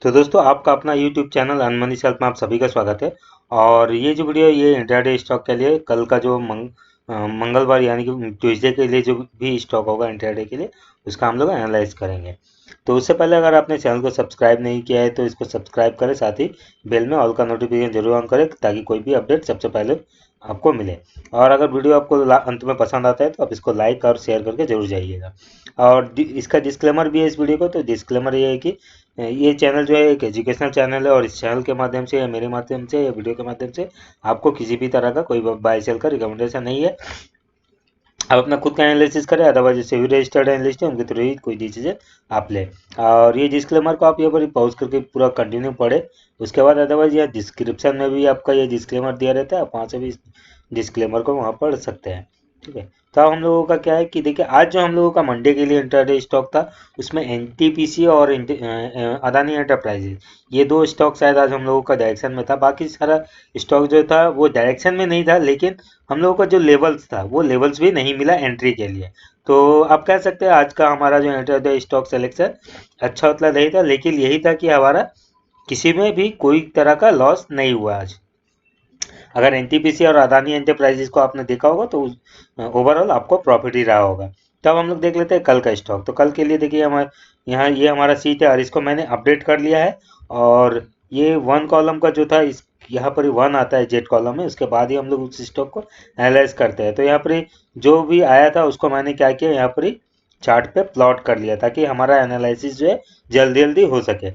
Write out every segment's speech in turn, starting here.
तो दोस्तों आपका अपना YouTube चैनल अनमनी सेल्फ में आप सभी का स्वागत है। और ये जो वीडियो ये इंट्राडे स्टॉक के लिए कल का जो मंगलवार यानी कि ट्यूसडे के लिए जो भी स्टॉक होगा इंट्राडे के लिए उसका हम लोग एनालाइज करेंगे। तो उससे पहले अगर आपने चैनल को सब्सक्राइब नहीं किया है तो इसको सब्सक्राइब करें, साथ ही बेल में ऑल का नोटिफिकेशन जरूर ऑन करें ताकि कोई भी अपडेट सबसे पहले आपको मिले। और अगर वीडियो आपको अंत में पसंद आता है तो आप इसको लाइक और शेयर करके जरूर जाइएगा। और इसका डिस्क्लेमर भी है इस वीडियो को। तो डिस्क्लेमर ये है कि ये चैनल जो है एक एजुकेशनल चैनल है और इस चैनल के माध्यम से या मेरे माध्यम से या वीडियो के माध्यम से आपको किसी भी तरह का कोई बाय सेल का रिकमेंडेशन नहीं है। आप अपना खुद का एनालिसिस करें, अदरवाइज जैसे भी रजिस्टर्ड एनालिस्ट है उनके थ्रू ही कोई डिसीजन आप ले। और ये डिस्क्लेमर को आप यहाँ पर पॉज करके पूरा कंटिन्यू पढ़े। उसके बाद अदरवाइज यहाँ डिस्क्रिप्शन में भी आपका ये डिस्क्लेमर दिया रहता है, आप वहाँ से भी डिस्क्लेमर को वहाँ पढ़ सकते हैं। ठीक है, तो अब हम लोगों का क्या है कि देखिए आज जो हम लोगों का मंडे के लिए इंट्राडे स्टॉक था उसमें एनटीपीसी और अदानी एंटरप्राइजेज ये दो स्टॉक शायद आज हम लोगों का डायरेक्शन में था। बाकी सारा स्टॉक जो था वो डायरेक्शन में नहीं था, लेकिन हम लोगों का जो लेवल्स था वो लेवल्स भी नहीं मिला एंट्री के लिए। तो आप कह सकते हैं आज का हमारा जो इंट्राडे स्टॉक सिलेक्शन अच्छा उतना नहीं था, लेकिन यही था कि हमारा किसी में भी कोई तरह का लॉस नहीं हुआ आज। अगर एनटीपीसी और अदानी एंटरप्राइजेस को आपने देखा होगा तो ओवरऑल आपको प्रॉफिट ही रहा होगा। तब हम लोग देख लेते हैं कल का स्टॉक। तो कल के लिए देखिए हमारे यहाँ ये हमारा सीट है और इसको मैंने अपडेट कर लिया है। और ये वन कॉलम का जो था इस यहाँ पर वन आता है जेड कॉलम में, उसके बाद ही हम लोग उस स्टॉक को एनालाइज करते हैं। तो यहाँ पर जो भी आया था उसको मैंने क्या किया, यहाँ पर चार्ट पे प्लॉट कर लिया ताकि हमारा एनालिसिस जो है जल्दी जल्दी हो सके।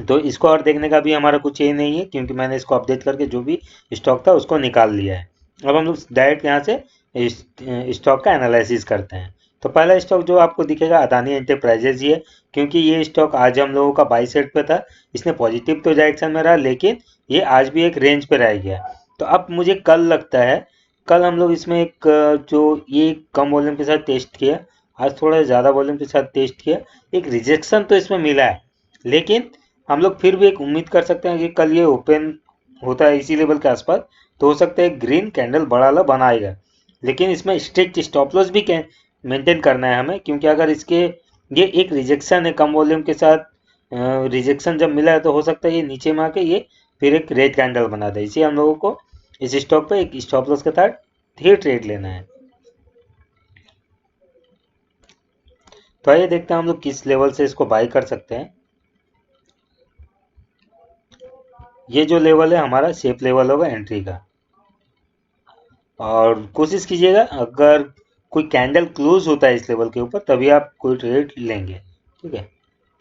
तो इसको और देखने का भी हमारा कुछ ये नहीं है क्योंकि मैंने इसको अपडेट करके जो भी स्टॉक था उसको निकाल लिया है। अब हम लोग डायरेक्ट यहाँ से स्टॉक का एनालिसिस करते हैं। तो पहला स्टॉक जो आपको दिखेगा अदानी एंटरप्राइजेज ही है, क्योंकि ये स्टॉक आज हम लोगों का बाई साइड पे था। इसने पॉजिटिव तो डायरेक्शन में रहा, लेकिन ये आज भी एक रेंज पे रह गया। तो अब मुझे कल लगता है कल हम लोग इसमें एक जो ये कम वॉल्यूम के साथ टेस्ट किया, आज थोड़ा ज़्यादा वॉल्यूम के साथ टेस्ट किया, एक रिजेक्शन तो इसमें मिला है। लेकिन हम लोग फिर भी एक उम्मीद कर सकते हैं कि कल ये ओपन होता है इसी लेवल के आसपास तो हो सकता है ग्रीन कैंडल बड़ा वाला बनाएगा। लेकिन इसमें स्ट्रिक्ट स्टॉप लॉस भी मेंटेन करना है हमें, क्योंकि अगर इसके ये एक रिजेक्शन है कम वॉल्यूम के साथ, रिजेक्शन जब मिला है तो हो सकता है ये नीचे में आके ये फिर एक रेड कैंडल बना दे। इसे हम लोगों को इस स्टॉक पे एक स्टॉप लॉस के साथ ही ट्रेड लेना है। तो आइए देखते हैं हम लोग किस लेवल से इसको बाई कर सकते हैं। ये जो लेवल है हमारा सेफ लेवल होगा एंट्री का। और कोशिश कीजिएगा अगर कोई कैंडल क्लोज होता है इस लेवल के ऊपर तभी आप कोई ट्रेड लेंगे। ठीक है,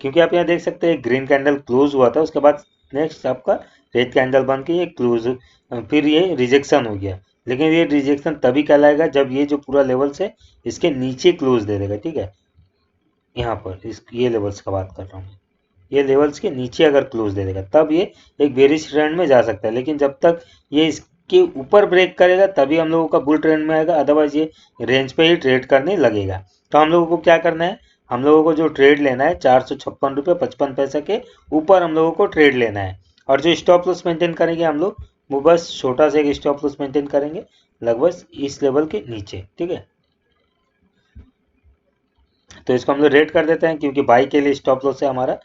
क्योंकि आप यहाँ देख सकते हैं ग्रीन कैंडल क्लोज हुआ था, उसके बाद नेक्स्ट आपका रेड कैंडल बन के ये क्लोज, फिर ये रिजेक्शन हो गया। लेकिन ये रिजेक्शन तभी कहलाएगा जब ये जो पूरा लेवल से इसके नीचे क्लोज दे देगा। ठीक है, यहाँ पर इस ये लेवल्स का बात कर रहा हूँ, ये लेवल्स के नीचे अगर क्लोज दे देगा तब ये एक बेरिश ट्रेंड में जा सकता है। लेकिन जब तक ये इसके ऊपर ब्रेक करेगा तभी हम लोगों का बुल ट्रेंड में आएगा, अदरवाइज ये रेंज पे ही ट्रेड करने लगेगा। तो हम लोगों को क्या करना है, हम लोगों को जो ट्रेड लेना है 456 रुपये 55 पैसे के ऊपर हम लोगों को ट्रेड लेना है। और जो स्टॉप लॉस मेंटेन करेंगे हम लोग वो बस छोटा सा एक स्टॉप लॉस मेंटेन करेंगे लगभग इस लेवल के नीचे। ठीक है, तो इसको हम लोग रेट कर देते हैं क्योंकि बाई के लिए स्टॉप लॉस है हमारा।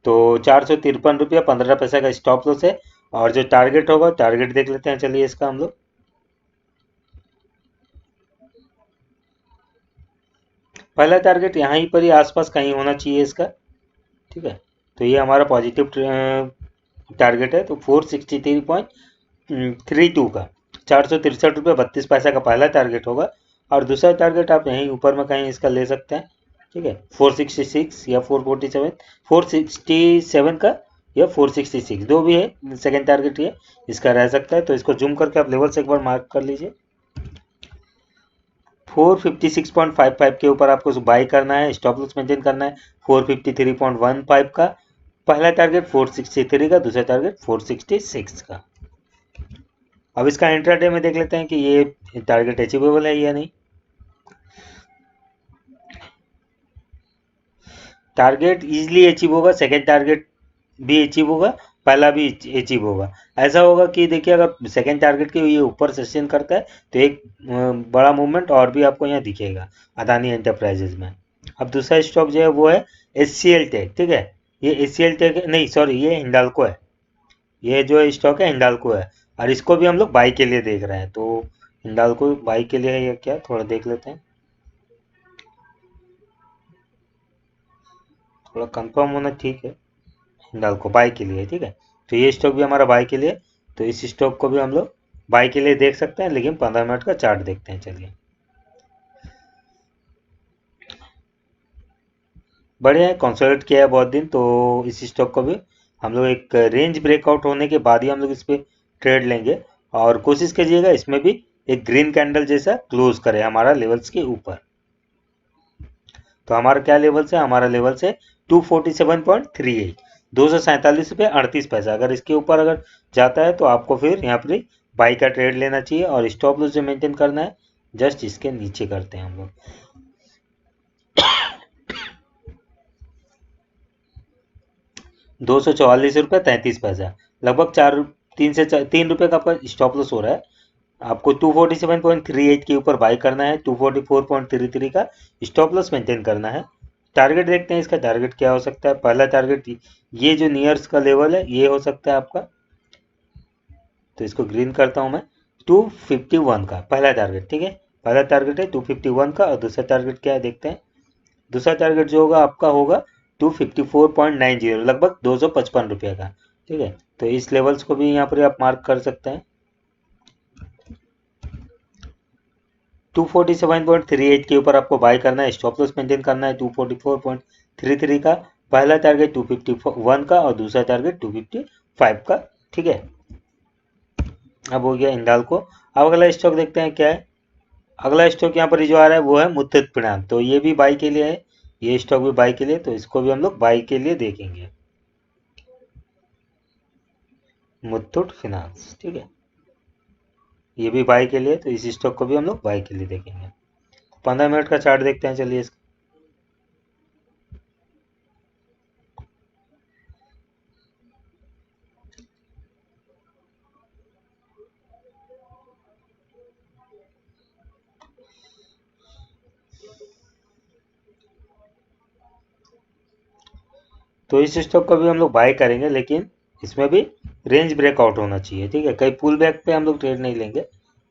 तो 453 रुपया 15 पैसा का स्टॉप लॉस है। और जो टारगेट होगा टारगेट देख लेते हैं, चलिए इसका हम लोग पहला टारगेट यहाँ ही पर ही आसपास कहीं होना चाहिए इसका। ठीक है, तो ये हमारा पॉजिटिव टारगेट है। तो 463.32 का 463 रुपये 32 पैसा का पहला टारगेट होगा। और दूसरा टारगेट आप यहीं ऊपर में कहीं इसका ले सकते हैं। ठीक है, 466 या 447, 467 का या 466 दो भी है, सेकेंड टारगेट ये इसका रह सकता है। तो इसको जूम करके आप लेवल से एक बार मार्क कर लीजिए। 456.55 के ऊपर आपको बाई करना है, स्टॉप लॉस मेंटेन करना है 453.15 का। पहला टारगेट 463 का, दूसरा टारगेट 466 का। अब इसका इंट्राडे में देख लेते हैं कि ये टारगेट अचीवेबल है या नहीं। टारगेट इजीली अचीव होगा, सेकेंड टारगेट भी अचीव होगा, पहला भी अचीव होगा। ऐसा होगा कि देखिए अगर सेकेंड टारगेट के ये ऊपर सस्टेन करता है तो एक बड़ा मूवमेंट और भी आपको यहाँ दिखेगा अदानी एंटरप्राइजेज में। अब दूसरा स्टॉक जो है वो है HCL टेक। ठीक है, ये एसीएल टेक नहीं, सॉरी, ये हिंडाल्को है। ये जो स्टॉक है हिंडाल्को है, और इसको भी हम लोग बाई के लिए देख रहे हैं। तो हिंडाल्को बाई के लिए है या क्या, थोड़ा देख लेते हैं। थोड़ा कंफर्म होना ठीक है। हिंडाल्को बाई के लिए, ठीक है। तो ये स्टॉक भी हमारा बाई के लिए, तो इस स्टॉक को भी हम लोग बाई के लिए देख सकते हैं, लेकिन 15 मिनट का चार्ट देखते हैं, चलिए। बढ़िया है, कंसोलिडेट किया है बहुत दिन, तो इस स्टॉक को भी हम लोग एक रेंज ब्रेकआउट होने के बाद ही हम लोग इस पे ट्रेड लेंगे। और कोशिश कीजिएगा इसमें भी एक ग्रीन कैंडल जैसा क्लोज करे हमारा लेवल्स के ऊपर। तो हमारा क्या लेवल है, हमारा लेवल है 247.38, 247 रुपये 38 पैसा। अगर इसके ऊपर अगर जाता है तो आपको फिर यहाँ पर बाई का ट्रेड लेना चाहिए, और स्टॉप लॉस जो मेंटेन करना है जस्ट इसके नीचे करते हैं हम लोग। 244 रुपये 33 पैसा, लगभग 3 रुपये का आपका स्टॉप लॉस हो रहा है। आपको 247.38 के ऊपर बाई करना है, 244.33 का स्टॉप लॉस मेंटेन करना है। टारगेट देखते हैं, इसका टारगेट क्या हो सकता है। पहला टारगेट ये जो नियर्स का लेवल है ये हो सकता है आपका, तो इसको ग्रीन करता हूं मैं। 251 का पहला टारगेट, ठीक है। पहला टारगेट है 251 का, और दूसरा टारगेट क्या है देखते हैं। दूसरा टारगेट जो होगा आपका होगा 254.90, लगभग 255 रुपये का, ठीक है। तो इस लेवल्स को भी यहाँ पर आप मार्क कर सकते हैं। 247.38 के ऊपर आपको बाय करना है, स्टॉप लॉस मेंटेन करना है 244.33 का। पहला टारगेट 251 का, और दूसरा टारगेट 255 का, ठीक है। अब हो गया हिंडाल्को। अब अगला स्टॉक देखते हैं क्या है। अगला स्टॉक यहाँ पर जो आ रहा है वो है मुथूट फिनांस, तो ये भी बाई के लिए है, ये स्टॉक भी बाई के लिए, तो इसको भी हम लोग बाई के लिए देखेंगे, मुथूट फिनांस, ठीक है। ये भी बाई के लिए, तो इस स्टॉक को भी हम लोग बाई के लिए देखेंगे। 15 मिनट का चार्ट देखते हैं, चलिए इसका। तो इस स्टॉक को भी हम लोग बाय करेंगे, लेकिन इसमें भी रेंज ब्रेकआउट होना चाहिए, ठीक है। कहीं पुल बैक पे हम लोग ट्रेड नहीं लेंगे,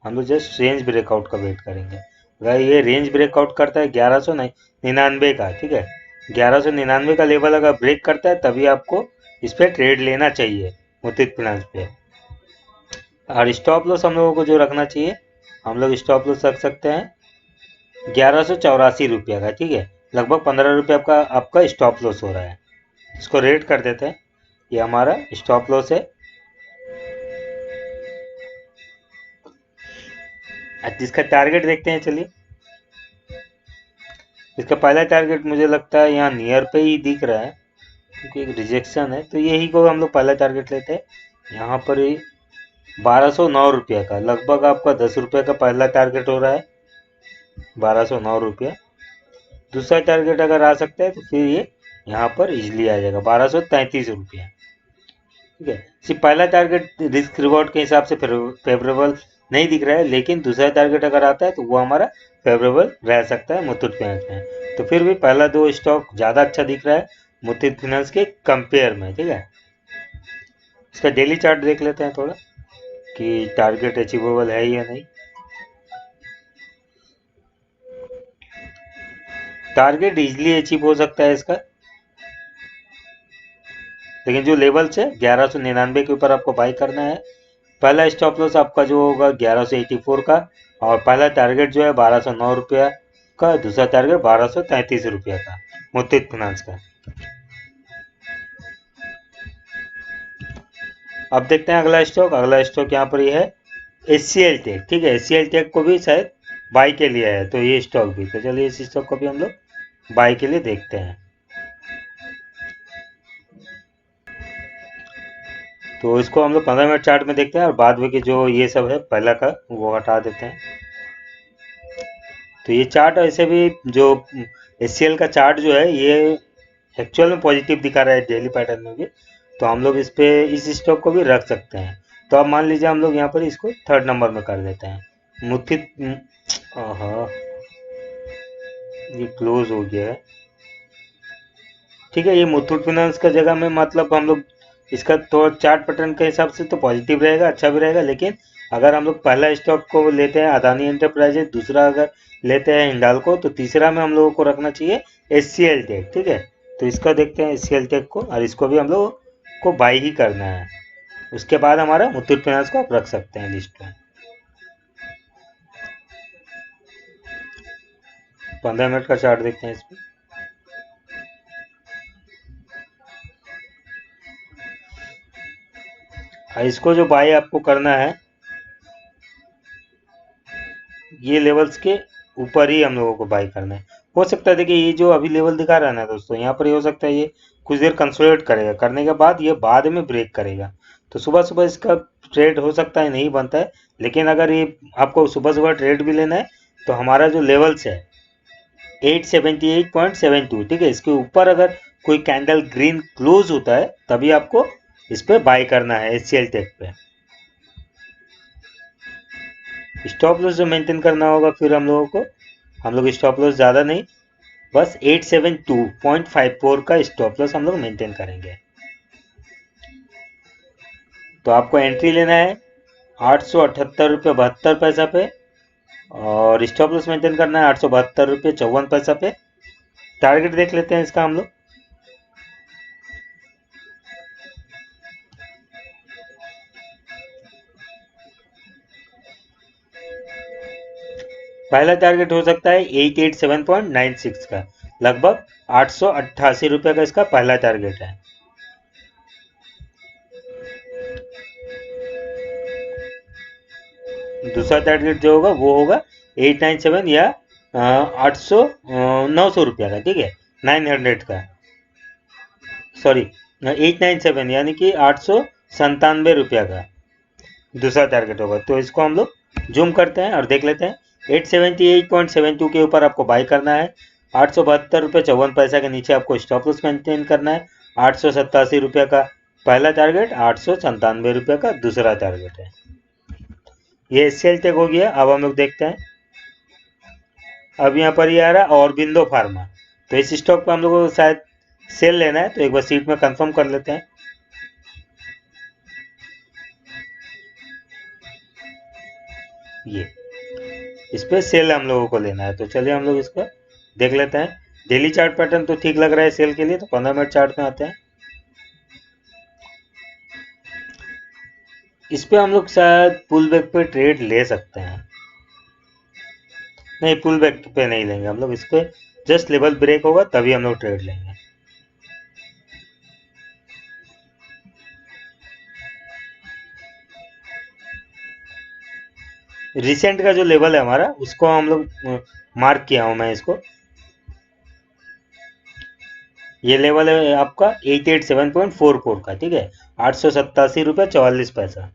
हम लोग जस्ट रेंज ब्रेकआउट का वेट करेंगे। अगर ये रेंज ब्रेकआउट करता है 1199 का, ठीक है, 1199 का लेवल अगर ब्रेक करता है तभी आपको इस पर ट्रेड लेना चाहिए, मुथूट फिनांस पे। और स्टॉप लॉस हम लोगों को जो रखना चाहिए, हम लोग स्टॉप लॉस रख सकते हैं 1184 रुपये का, ठीक है। लगभग 15 रुपये आपका आपका स्टॉप लॉस हो रहा है। इसको रेट कर देते हैं, ये हमारा स्टॉप लॉस है। जिसका टारगेट देखते हैं, चलिए। इसका पहला टारगेट मुझे लगता है यहाँ नियर पे ही दिख रहा है, क्योंकि एक रिजेक्शन है, तो यही को हम लोग पहला टारगेट लेते हैं। यहाँ पर ही 1209 रुपये का, लगभग आपका 10 रुपये का पहला टारगेट हो रहा है, 1209 रुपये। दूसरा टारगेट अगर आ सकता है तो फिर ये यहाँ पर इजली आ जाएगा 1233 रुपये, ठीक है। सिर्फ पहला टारगेट रिस्क रिवॉर्ड के हिसाब से फेवरेबल नहीं दिख रहा है, लेकिन दूसरा टारगेट अगर आता है तो वो हमारा फेवरेबल रह सकता है मुथूट फाइनेंस में। तो फिर भी पहला दो स्टॉक ज़्यादा अच्छा दिख रहा है मुथूट फाइनेंस के कंपेयर में, ठीक है। इसका डेली चार्ट देख लेते हैं थोड़ा, कि टारगेट अचीवेबल है या नहीं। टारगेट इजिली अचीव हो सकता है इसका, लेकिन जो लेवल्स है 1199 के ऊपर आपको बाई करना है। पहला स्टॉप लॉस आपका जो होगा 1184 का, और पहला टारगेट जो है 1209 रुपया का, दूसरा टारगेट 1233 रुपया का, मुथूट फाइनेंस का। अब देखते हैं अगला स्टॉक। अगला स्टॉक यहाँ पर ये है एचसीएल टेक, ठीक है। एचसीएल टेक को भी शायद बाई के लिए है, तो ये स्टॉक भी, तो चलिए इस स्टॉक को भी हम लोग बाई के लिए देखते हैं। तो इसको हम लोग 15 मिनट चार्ट में देखते हैं, और बाद में कि जो ये सब है पहला का वो हटा देते हैं। तो ये चार्ट ऐसे भी जो एचसीएल का चार्ट जो है ये एक्चुअल में पॉजिटिव दिखा रहा है डेली पैटर्न में भी, तो हम लोग इस पे इस स्टॉक को भी रख सकते हैं। तो अब मान लीजिए हम लोग यहाँ पर इसको 3rd नंबर में कर देते हैं। मुथित हाँ, ये क्लोज हो गया है। ठीक है। ये मुथूट फाइनेंस का जगह में मतलब हम लोग इसका तो चार्ट पैटर्न के हिसाब से तो पॉजिटिव रहेगा, अच्छा भी रहेगा, लेकिन अगर हम लोग पहला स्टॉक को लेते हैं अदानी एंटरप्राइजेज, दूसरा अगर लेते हैं हिंडाल्को, तो तीसरा में हम लोगों को रखना चाहिए एचसीएल टेक। ठीक है, तो इसका देखते हैं एचसीएल टेक को, और इसको भी हम लोग को बाई ही करना है। उसके बाद हमारा मुथूट फाइनेंस को आप रख सकते हैं लिस्ट में। 15 मिनट का चार्ट देखते हैं इसमें। इसको जो बाई आपको करना है ये लेवल्स के ऊपर ही हम लोगों को बाई करना है। हो सकता है देखिए ये जो अभी लेवल दिखा रहा है ना दोस्तों, यहाँ पर ये हो सकता है ये कुछ देर कंसोलिडेट करेगा, करने के बाद ये बाद में ब्रेक करेगा। तो सुबह सुबह इसका ट्रेड हो सकता है नहीं बनता है, लेकिन अगर ये आपको सुबह सुबह ट्रेड भी लेना है तो हमारा जो लेवल्स है 878.72, ठीक है, इसके ऊपर अगर कोई कैंडल ग्रीन क्लोज होता है तभी आपको इस पर बाई करना है एचसीएल टेक पे। स्टॉप लॉस जो मेंटेन करना होगा फिर हम लोग स्टॉप लॉस ज़्यादा नहीं, बस 872.54 का स्टॉप लॉस हम लोग मेंटेन करेंगे। तो आपको एंट्री लेना है 878 रुपये 72 पैसा पे, और स्टॉप लॉस मेंटेन करना है 872 रुपये 54 पैसा पे। टारगेट देख लेते हैं इसका हम लोग। पहला टारगेट हो सकता है 887.96 का, लगभग 888 रुपये का इसका पहला टारगेट है। दूसरा टारगेट जो होगा वो होगा 897 या 900 रुपया का, ठीक है, 900 का, सॉरी 897 यानी कि 897 रुपया का दूसरा टारगेट होगा। तो इसको हम लोग जूम करते हैं और देख लेते हैं। 878.72 के ऊपर आपको बाई करना है, 872 रुपये 54 पैसा के नीचे आपको स्टॉप लॉस मेंटेन करना है। 887 रुपये का पहला टारगेट, 897 रुपये का दूसरा टारगेट है। ये सेल टेक हो गया। अब हम लोग देखते हैं, अब यहाँ पर ये आ रहा है ऑरबिंदो फार्मा, तो इस स्टॉक पर हम लोगों को शायद सेल लेना है, तो एक बार सीट में कंफर्म कर लेते हैं। ये इस पे सेल हम लोगों को लेना है, तो चलिए हम लोग इसको देख लेते हैं। डेली चार्ट पैटर्न तो ठीक लग रहा है सेल के लिए, तो 15 मिनट चार्ट में आते हैं। इस पे हम लोग शायद पुल बैक पे ट्रेड ले सकते हैं, नहीं पुल बैक पे नहीं लेंगे हम लोग, इस पे जस्ट लेवल ब्रेक होगा तभी हम लोग ट्रेड लेंगे। रिसेंट का जो लेवल है हमारा उसको हम लोग मार्क किया हूं मैं इसको, ये लेवल है आपका 887.44 का, ठीक है, 887 रुपये 44 पैसा।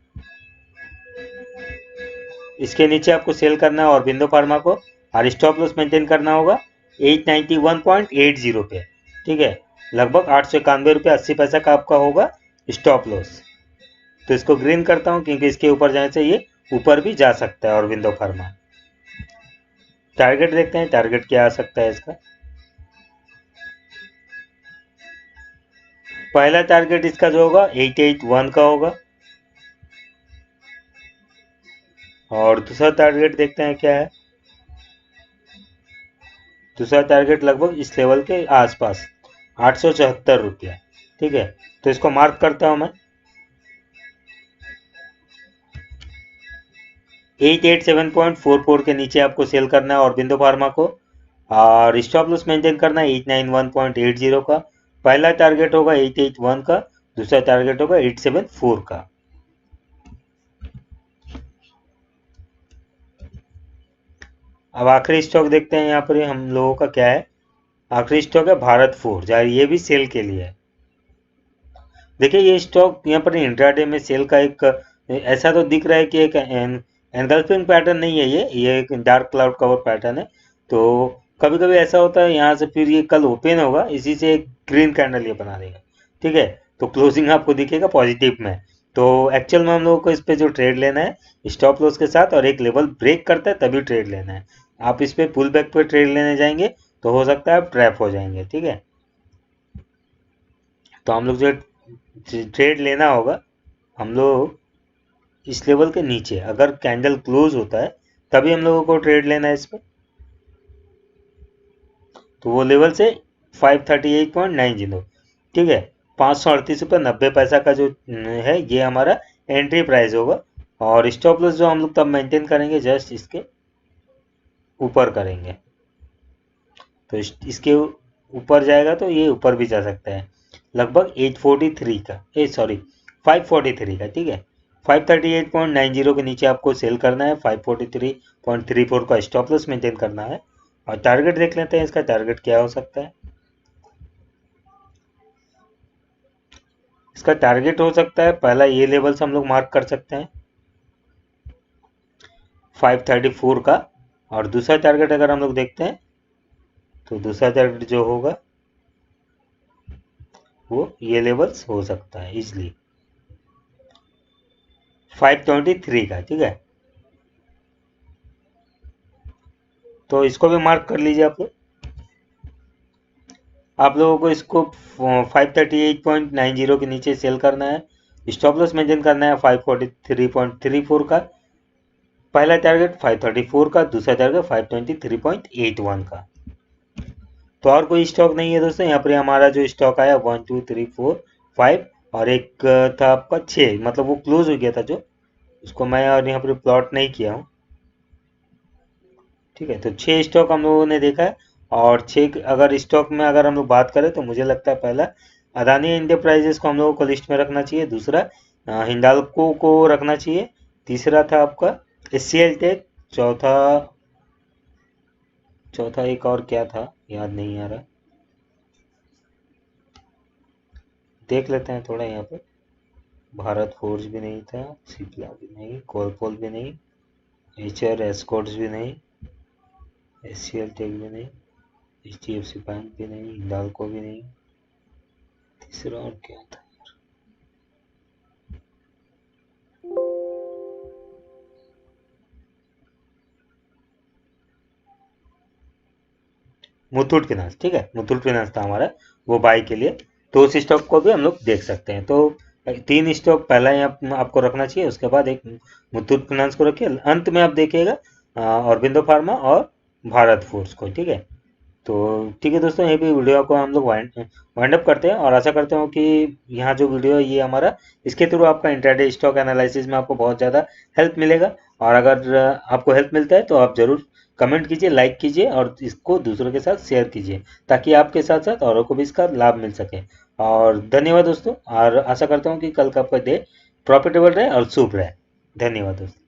इसके नीचे आपको सेल करना है ऑरबिंदो फार्मा को, और स्टॉप लॉस मेंटेन करना होगा 891.80 पे, ठीक है, लगभग 891 रुपये 80 पैसा का आपका होगा स्टॉप लॉस। तो इसको ग्रीन करता हूं क्योंकि इसके ऊपर जाने से ये ऊपर भी जा सकता है ऑरबिंदो फार्मा। टारगेट देखते हैं, टारगेट क्या आ सकता है इसका। पहला टारगेट इसका जो होगा 881 का होगा, और दूसरा टारगेट देखते हैं क्या है। दूसरा टारगेट लगभग इस लेवल के आसपास 874 रुपया, ठीक है, तो इसको मार्क करता हूं मैं। 887.44 के नीचे आपको सेल करना है ऑरबिंदो फार्मा को, और स्टॉप लॉस मेंटेन करना है 891.80 का। पहला टारगेट होगा 881 का, दूसरा टारगेट होगा 874 का। अब आखिरी स्टॉक देखते हैं यहाँ पर हम लोगों का क्या है। आखिरी स्टॉक है भारत फोर्ज, यार ये भी सेल के लिए है। देखिए ये स्टॉक यहाँ पर इंट्राडे में सेल का एक ऐसा तो दिख रहा है कि एक एनगल्फिंग पैटर्न नहीं है, ये एक डार्क क्लाउड कवर पैटर्न है। तो कभी कभी ऐसा होता है यहाँ से फिर ये कल ओपन होगा, इसी से एक ग्रीन कैंडल ये बना देगा, ठीक है, तो क्लोजिंग आपको दिखेगा पॉजिटिव में। तो एक्चुअल में हम लोगों को इस पे जो ट्रेड लेना है स्टॉप लॉस के साथ, और एक लेवल ब्रेक करता है तभी ट्रेड लेना है। आप इस पे पुल बैक पे ट्रेड लेने जाएंगे तो हो सकता है आप ट्रैप हो जाएंगे, ठीक है। तो हम लोग जो ट्रेड लेना होगा, हम लोग इस लेवल के नीचे अगर कैंडल क्लोज होता है तभी हम लोगों को ट्रेड लेना है इस पर। तो वो लेवल से 538.90, ठीक है, 538 रुपये 90 पैसा का जो है ये हमारा एंट्री प्राइस होगा। और स्टॉप लॉस जो हम लोग तब मेंटेन करेंगे जस्ट इसके ऊपर करेंगे। तो इसके ऊपर जाएगा तो ये ऊपर भी जा सकता है, लगभग 843 का, सॉरी 543 का, ठीक है। 538.90 के नीचे आपको सेल करना है, 543.34 का स्टॉप लॉस मेंटेन करना है। और टारगेट देख लेते हैं, इसका टारगेट क्या हो सकता है। इसका टारगेट हो सकता है, पहला ये लेवल से हम लोग मार्क कर सकते हैं 534 का। और दूसरा टारगेट अगर हम लोग देखते हैं तो दूसरा टारगेट जो होगा वो ये लेवल्स हो सकता है इजली 523 का, ठीक है। तो इसको भी मार्क कर लीजिए आप लोग। आप लोगों को इसको 538.90 के नीचे सेल करना है, स्टॉप लॉस मेंटेन करना है 543.34 का, पहला टारगेट 534 का, दूसरा टारगेट 523.81 का। तो और कोई स्टॉक नहीं है दोस्तों, यहाँ पर हमारा जो स्टॉक आया 1 2 3 4 5 और एक था आपका 6, मतलब वो क्लोज हो गया था जो, उसको मैं और यहाँ पर प्लॉट नहीं किया हूँ, ठीक है। तो 6 स्टॉक हम लोगों ने देखा है। और 6 अगर स्टॉक में अगर हम लोग बात करें तो मुझे लगता है पहला अदानी इंटरप्राइजेस को हम लोगों को लिस्ट में रखना चाहिए, दूसरा हिंडाल्को को रखना चाहिए, तीसरा था आपका एचसीएल टेक, चौथा एक और क्या था याद नहीं आ रहा, देख लेते हैं थोड़ा यहाँ पे। भारत फोर्ज भी नहीं था, सिप्ला भी नहीं, कोलपोल भी नहीं, एचआर एस्कॉर्ट्स भी नहीं, एचसीएल टेक भी नहीं, एचडीएफसी बैंक भी नहीं, हिंडाल्को भी नहीं, तीसरा और क्या था, मुथूट फिनांस, ठीक है, मुथूट फिनांस था हमारा वो बाई के लिए। तो उस स्टॉक को भी हम लोग देख सकते हैं। तो 3 स्टॉक पहला ही आपको रखना चाहिए, उसके बाद एक मुथूट फिनांस को रखिए, अंत में आप देखिएगा औरबिंदो फार्मा और भारत फूड्स को, ठीक है। तो ठीक है दोस्तों, यही भी वीडियो को हम लोग वाइंड अप करते हैं और आशा करता हूँ कि यहाँ जो वीडियो है ये हमारा, इसके थ्रू आपका इंट्राडे स्टॉक एनालिसिस में आपको बहुत ज़्यादा हेल्प मिलेगा। और अगर आपको हेल्प मिलता है तो आप ज़रूर कमेंट कीजिए, लाइक कीजिए और इसको दूसरों के साथ शेयर कीजिए, ताकि आपके साथ साथ औरों को भी इसका लाभ मिल सके। और धन्यवाद दोस्तों, और आशा करता हूँ कि कल का आपका डे प्रॉफिटेबल रहे और शुभ रहे। धन्यवाद दोस्तों।